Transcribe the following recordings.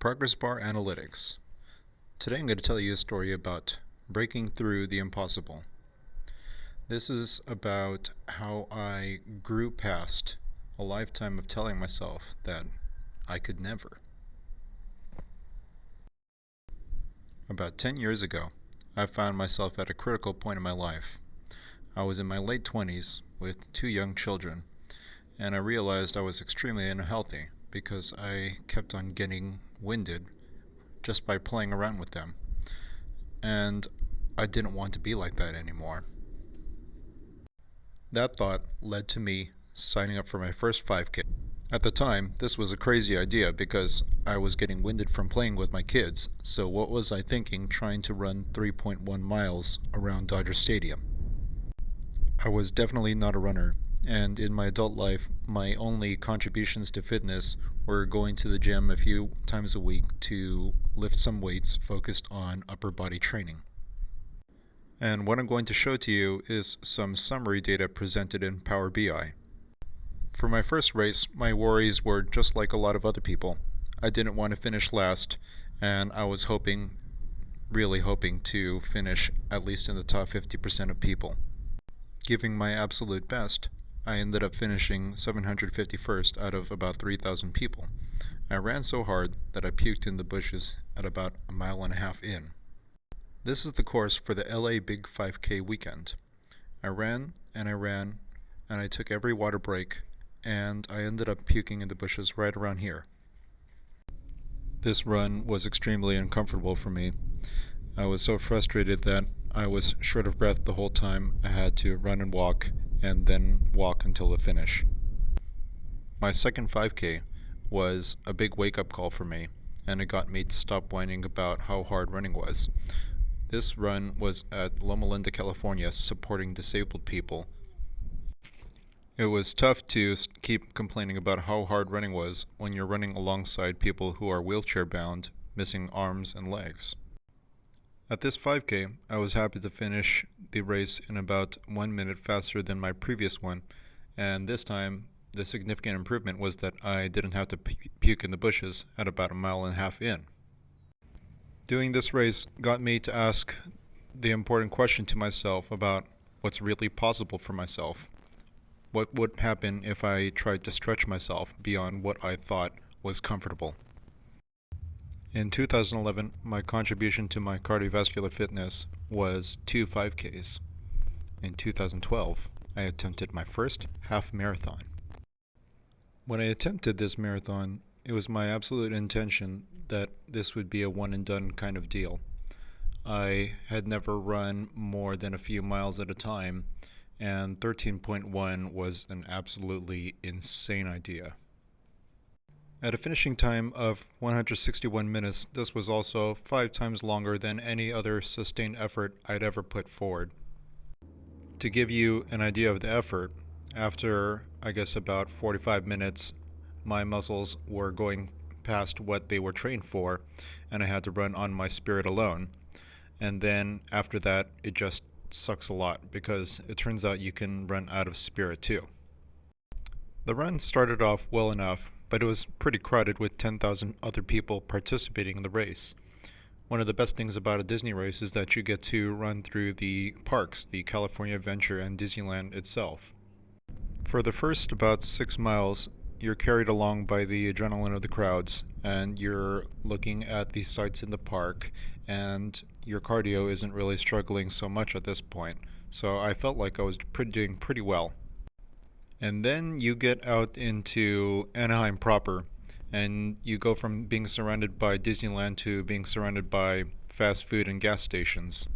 Progress Bar Analytics. Today I'm going to tell you a story about breaking through the impossible. This is about how I grew past a lifetime of telling myself that I could never. About 10 years ago, I found myself at a critical point in my life. I was in my late 20s with 2 young children, and I realized I was extremely unhealthy because I kept on getting winded just by playing around with them. And I didn't want to be like that anymore. That thought led to me signing up for my first 5K. At the time, this was a crazy idea because I was getting winded from playing with my kids, so what was I thinking trying to run 3.1 miles around Dodger Stadium? I was definitely not a runner, and in my adult life, my only contributions to fitness were going to the gym a few times a week to lift some weights focused on upper body training. And what I'm going to show to you is some summary data presented in Power BI. For my first race, my worries were just like a lot of other people. I didn't want to finish last, and I was really hoping to finish at least in the top 50% of people. Giving my absolute best, I ended up finishing 751st out of about 3,000 people. I ran so hard that I puked in the bushes at about a mile and a half in. This is the course for the LA Big 5K weekend. I ran, and I took every water break, and I ended up puking in the bushes right around here. This run was extremely uncomfortable for me. I was so frustrated that I was short of breath the whole time. I had to run and walk, and then walk until the finish. My second 5K was a big wake-up call for me, and it got me to stop whining about how hard running was. This run was at Loma Linda, California, supporting disabled people. It was tough to keep complaining about how hard running was when you're running alongside people who are wheelchair-bound, missing arms and legs. At this 5K, I was happy to finish the race in about 1 minute faster than my previous one, and this time the significant improvement was that I didn't have to puke in the bushes at about a mile and a half in. Doing this race got me to ask the important question to myself about what's really possible for myself. What would happen if I tried to stretch myself beyond what I thought was comfortable? In 2011, my contribution to my cardiovascular fitness was 2 5Ks. In 2012, I attempted my first half marathon. When I attempted this marathon, it was my absolute intention that this would be a one and done kind of deal. I had never run more than a few miles at a time, and 13.1 was an absolutely insane idea. At a finishing time of 161 minutes, this was also 5 times longer than any other sustained effort I'd ever put forward. To give you an idea of the effort, after about 45 minutes, my muscles were going past what they were trained for, and I had to run on my spirit alone. And then after that, it just sucks a lot because it turns out you can run out of spirit too. The run started off well enough, but it was pretty crowded with 10,000 other people participating in the race. One of the best things about a Disney race is that you get to run through the parks, the California Adventure and Disneyland itself. For the first about 6 miles, you're carried along by the adrenaline of the crowds, and you're looking at the sights in the park, and your cardio isn't really struggling so much at this point, so I felt like I was doing pretty well. And then you get out into Anaheim proper, and you go from being surrounded by Disneyland to being surrounded by fast food and gas stations.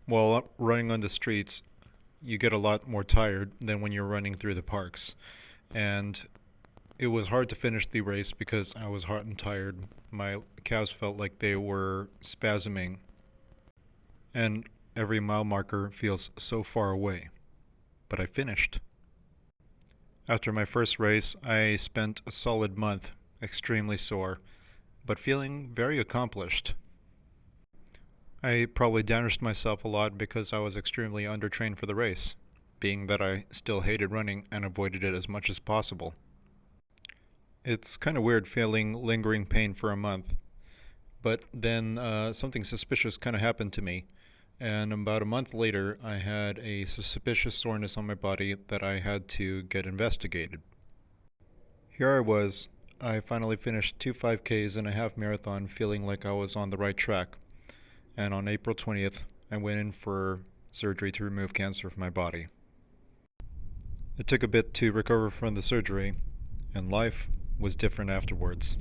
While running on the streets, you get a lot more tired than when you're running through the parks. And it was hard to finish the race because I was hot and tired. My calves felt like they were spasming, and every mile marker feels so far away. But I finished. After my first race, I spent a solid month extremely sore, but feeling very accomplished. I probably damaged myself a lot because I was extremely undertrained for the race, being that I still hated running and avoided it as much as possible. It's kind of weird feeling lingering pain for a month, but then something suspicious kind of happened to me. And about a month later, I had a suspicious soreness on my body that I had to get investigated. Here I was. I finally finished two 5Ks and a half marathon feeling like I was on the right track. And on April 20th, I went in for surgery to remove cancer from my body. It took a bit to recover from the surgery, and life was different afterwards.